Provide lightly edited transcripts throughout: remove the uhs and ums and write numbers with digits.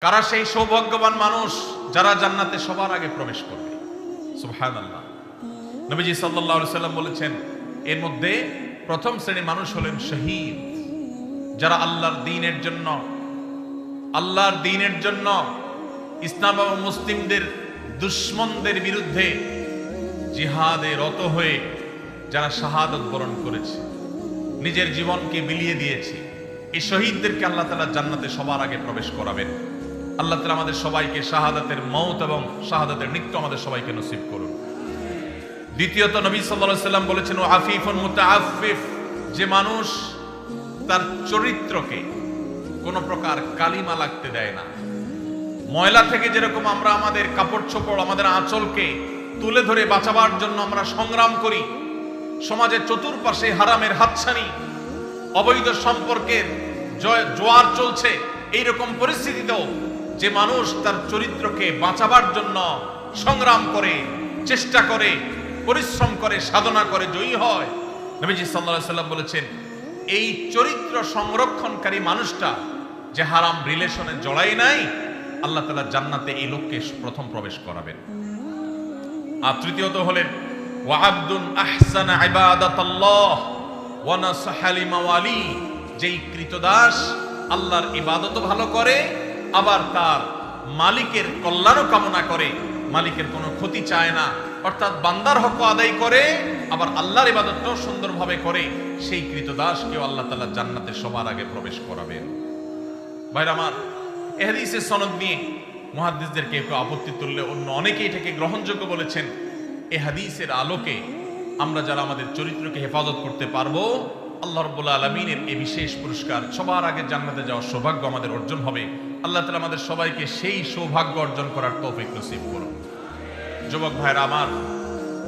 কারা সেই সৌভাগ্যবান মানুষ যারা জান্নাতে সবার আগে প্রবেশ করবে? সুবহানাল্লাহ। নবীজি সাল্লাল্লাহু আলাইহি সাল্লাম বলেছেন, এর মধ্যে প্রথম শ্রেণীর মানুষ হলেন শহীদ, যারা আল্লাহর দ্বীনের জন্য ইসলাম এবং মুসলিমদের দুশমনদের বিরুদ্ধে জিহাদে রত হয়ে যারা শাহাদাত বরণ করেছে, নিজের জীবনকে বিলিয়ে দিয়েছে, এই শহীদদেরকে আল্লাহ তাআলা জান্নাতে সবার আগে প্রবেশ করাবেন। আল্লাহ তাআলা আমাদের সবাইকে শাহাদাতের মওত এবং শাহাদাতের মৃত্যু আমাদের সবাইকে নসিব করুন। দ্বিতীয়ত, নবী সাল্লাল্লাহু আলাইহি সাল্লাম বলেছেন, ও আফিফুন মুতাআফফিফ, যে মানুষ তার চরিত্রকে কোনো প্রকার কালিমা লাগতে দেয় না। ময়লা থেকে যেরকম আমরা আমাদের কাপড় চোপড়, আমাদের আঁচলকে তুলে ধরে বাঁচাবার জন্য আমরা সংগ্রাম করি, সমাজের চতুর্পাশে হারামের হাতছানি, অবৈধ সম্পর্কের জোয়ার চলছে, এইরকম পরিস্থিতিতেও যে মানুষ তার চরিত্রকে বাঁচাবার জন্য সংগ্রাম করে, চেষ্টা করে, পরিশ্রম করে, সাধনা করে, জয়ী হয়, নবীজি সাল্লাল্লাহু আলাইহি সাল্লাম বলেছেন, এই চরিত্র সংরক্ষণকারী মানুষটা যে হারাম রিলেশনে জড়াই নাই, আল্লাহ তাআলা জান্নাতে এই লোককে প্রথম প্রবেশ করাবেন। আর তৃতীয়ত হলেন ওয়া আবদুন আহসানা ইবাদাতাল্লাহ ওয়া নাসাহা লিমাওয়ালি, যেই কৃতদাস আল্লাহর ইবাদত ভালো করে, আবার তার মালিকের কল্যাণ কামনা করে, মালিকের কোনো ক্ষতি চায় না, অর্থাৎ বান্দার হক আদায় করে, আবার আল্লাহর ইবাদতটাও সুন্দরভাবে করে, সেই কৃতদাসকেও আল্লাহ তাআলা জান্নাতে সবার আগে প্রবেশ করাবেন। ভাইরা আমার, এই হাদিসের সনদ নিয়ে মুহাদ্দিসদের কেউ আপত্তি তুললে অন্য অনেকে এটাকে গ্রহণযোগ্য বলেছেন। এই হাদিসের আলোকে আমরা যারা আমাদের চরিত্রকে হেফাজত করতে পারবো, আল্লাহ রাব্বুল আলামিনের এই বিশেষ পুরস্কার, সবার আগে জান্নাতে যাওয়ার সৌভাগ্য আমাদের অর্জন হবে। আল্লাহ তাআলা আমাদের সবাইকে সেই সৌভাগ্য অর্জন করার তৌফিক নসিব করুন। যুবক ভাইরা আমার,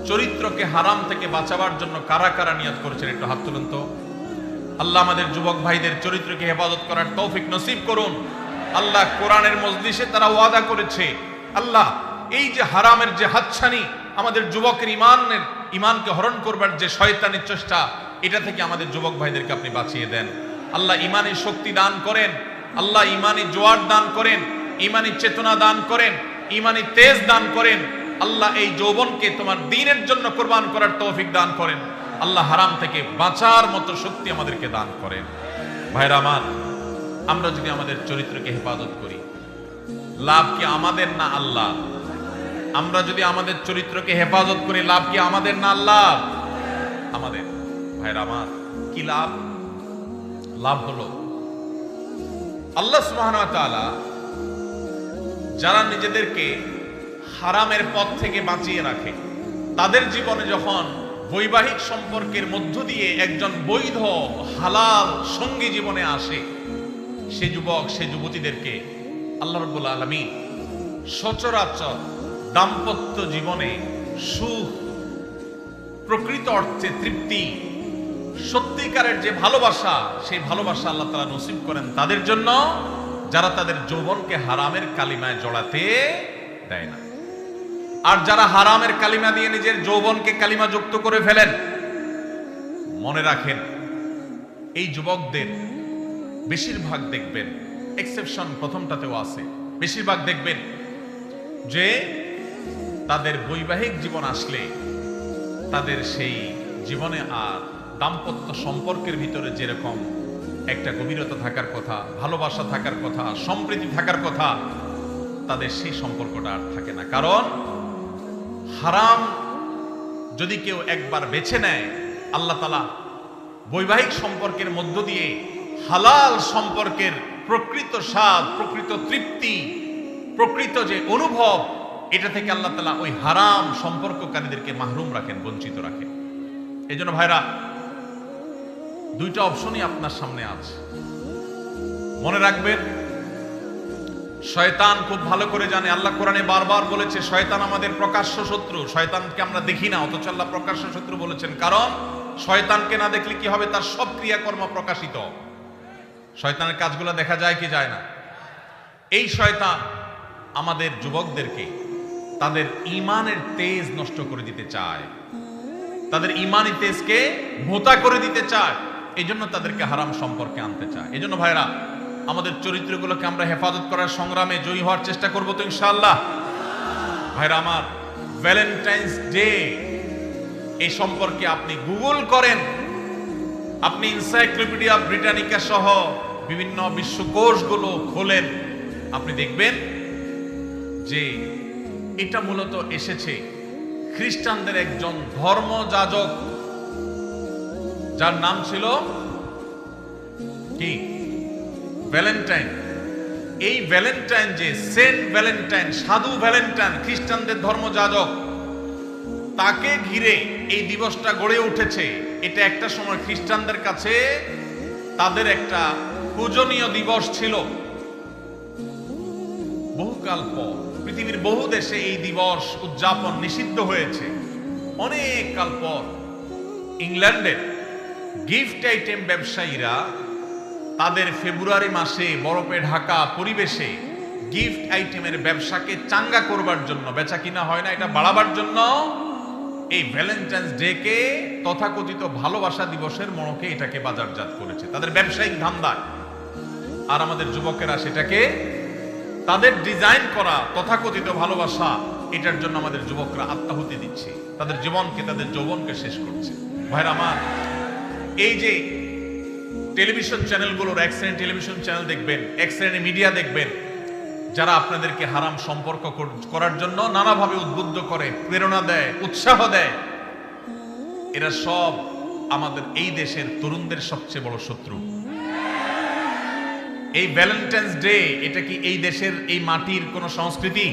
চরিত্রকে হারাম থেকে বাঁচাবার জন্য কারা কারা নিয়ত করেছেন একটু হাত তুলুন তো। আল্লাহ আমাদের যুবক ভাইদের চরিত্রকে হেফাজত করার তৌফিক নসিব করুন। আল্লাহ কোরআনের মজলিসে তারা ওয়াদা করেছে, আল্লাহ এই যে হারামের যে হাতছানি, আমাদের যুবকের ইমানকে হরণ করবার যে শয়তানের চেষ্টা, এটা থেকে আমাদের যুবক ভাইদেরকে আপনি বাঁচিয়ে দেন। আল্লাহ ইমানের শক্তি দান করেন, আল্লাহ ইমানি জোয়ার দান করেন, ইমানি চেতনা দান করেন, ইমানি তেজ দান করেন। আল্লাহ এই যৌবনকে তোমার দ্বীনের জন্য কোরবান করার তৌফিক দান করেন। আল্লাহ হারাম থেকে বাঁচার মতো শক্তি আমাদেরকে দান করেন। ভাইরা আমার, আমরা যদি আমাদের চরিত্রকে হেফাজত করি, লাভ কি আমাদের না আল্লাহ? আমরা যদি আমাদের চরিত্রকে হেফাজত করি, লাভ কি আমাদের না আল্লাহ? আমাদের। ভাইরা আমার, কি লাভ? লাভ হলো আল্লাহ সুবহানাহু ওয়া তাআলা যারা নিজেদেরকে হারামের পথ থেকে বাঁচিয়ে রাখে, তাদের জীবনে যখন বৈবাহিক সম্পর্কের মধ্য দিয়ে একজন বৈধ হালাল সঙ্গী জীবনে আসে, সে যুবক, সে যুবতীদেরকে আল্লাহ রাব্বুল আলামিন সচরাচর দাম্পত্য জীবনে সুখ, প্রকৃত অর্থে তৃপ্তি, সত্যিকারের যে ভালোবাসা, সেই ভালোবাসা আল্লাহ তাআলা নসিব করেন তাদের জন্য যারা তাদের যৌবনকে হারামের কালিমায় জড়াতে দেয় না। আর যারা হারামের কালিমা দিয়ে নিজের যৌবনকে কালিমা যুক্ত করে ফেলেন, মনে রাখেন এই যুবকদের বেশিরভাগ দেখবেন, এক্সেপশন প্রথমটাতেও আছে, বেশিরভাগ দেখবেন যে তাদের বৈবাহিক জীবন আসলে তাদের সেই জীবনে আর দাম্পত্য সম্পর্কের ভিতরে যেরকম একটা গভীরতা থাকার কথা, ভালোবাসা থাকার কথা, সম্প্রীতি থাকার কথা, তাদের সেই সম্পর্কটা আর থাকে না। কারণ হারাম যদি কেউ একবার বেছে নেয়, আল্লাহ তাআলা বৈবাহিক সম্পর্কের মধ্য দিয়ে হালাল সম্পর্কের প্রকৃত স্বাদ, প্রকৃত তৃপ্তি, প্রকৃত যে অনুভব, এটা থেকে আল্লাহ তাআলা ওই হারাম সম্পর্ককারীদেরকে মাহরুম রাখেন, বঞ্চিত রাখেন। এই জন্য ভাইরা, দুইটা অপশনই আপনার সামনে আছে। মনে রাখবেন, শয়তান খুব ভালো করে জানে, আল্লাহ কোরআনে বারবার বলেছে শয়তান আমাদের প্রকাশ্য শত্রু। শয়তানকে আমরা দেখি না, অথচ আল্লাহ প্রকাশ্য শত্রু বলেছেন। কারণ শয়তানকে না দেখলে কি হবে? তার সব ক্রিয়াকর্ম প্রকাশিত। শয়তানের কাজগুলো দেখা যায় কি যায় না? এই শয়তান আমাদের যুবকদেরকে তাদের ঈমানের তেজ নষ্ট করে দিতে চায়, তাদের ঈমানি তেজকে ভোঁতা করে দিতে চায়। এই জন্য তাদেরকে হারাম সম্পর্কে আনতে চায়। এই জন্য ভাইরা, আমাদের চরিত্রগুলোকে আমরা হেফাজত করার সংগ্রামে জয়ী হওয়ার চেষ্টা করব তো ইনশাআল্লাহ। ভাইরা আমার, ভ্যালেন্টাইন্স ডে এই সম্পর্কে আপনি গুগল করেন, আপনি এনসাইক্লোপিডিয়া ব্রিটানিকা সহ বিভিন্ন বিশ্বকোষগুলো খোলেন, আপনি দেখবেন যে এটা মূলত এসেছে খ্রিস্টানদের একজন ধর্মযাজক, যার নাম ছিল কি? ভ্যালেন্টাইন। এই ভ্যালেন্টাইন, যে সেন্ট ভ্যালেন্টাইন, সাধু ভ্যালেন্টাইন, খ্রিস্টানদের ধর্মযাজক, তাকে ঘিরে এই দিবসটা গড়ে উঠেছে। এটা একটা সময় খ্রিস্টানদের কাছে তাদের একটা পূজনীয় দিবস ছিল। বহুকাল পর পৃথিবীর বহু দেশে এই দিবস উদযাপন নিষিদ্ধ হয়েছে। অনেক কাল পর ইংল্যান্ডের গিফট আইটেম ব্যবসায়ীরা তাদের ফেব্রুয়ারি মাসে বরফে ঢাকা পরিবেশে গিফট আইটেমের ব্যবসাকে চাঙ্গা করবার জন্য, বেচা কিনা হয় না, এটা বাড়াবার জন্য এই ভ্যালেন্টাইন্স ডে কে তথাকথিত ভালোবাসা দিবসের মড়কে এটাকে বাজারজাত করেছে তাদের ব্যবসায়িক ধান্দায়। আর আমাদের যুবকেরা সেটাকে তাদের ডিজাইন করা তথাকথিত ভালোবাসা, এটার জন্য আমাদের যুবকরা আত্মাহুতি দিচ্ছে, তাদের জীবনকে, তাদের যৌবনকে শেষ করছে। ভাইরা আমার, এই যে টেলিভিশন চ্যানেলগুলোর, এক শ্রেণী টেলিভিশন চ্যানেল দেখবেন, এক শ্রেণী মিডিয়া দেখবেন, যারা আপনাদেরকে হারাম সম্পর্ক করার জন্য নানাভাবে উদ্বুদ্ধ করে, প্রেরণা দেয়, উৎসাহ দেয়, এরা সব আমাদের এই দেশের তরুণদের সবচেয়ে বড় শত্রু। এই ভ্যালেন্টাইন্স ডে, এটা কি এই দেশের, এই মাটির কোন সংস্কৃতি?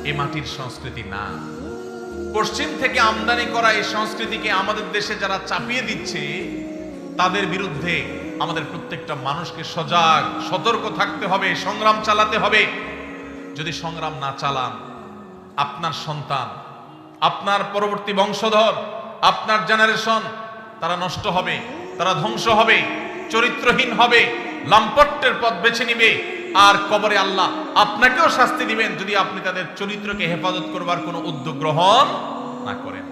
এই মাটির সংস্কৃতি না। পশ্চিম থেকে আমদানি করা এই সংস্কৃতিকে আমাদের দেশে যারা চাপিয়ে দিচ্ছে, তাদের বিরুদ্ধে আমাদের প্রত্যেকটা মানুষকে সজাগ, সতর্ক থাকতে হবে, সংগ্রাম চালাতে হবে। যদি সংগ্রাম না চালান, আপনার সন্তান, আপনার পরবর্তী বংশধর, আপনার জেনারেশন, তারা নষ্ট হবে, তারা ধ্বংস হবে, চরিত্রহীন হবে, লাম্পট্যের পথ বেছে নিবে, আর কবরে আল্লাহ আপনাকেও শাস্তি দিবেন যদি আপনি তাদের চরিত্রকে হেফাজত করবার কোনো উদ্যোগ গ্রহণ না করেন।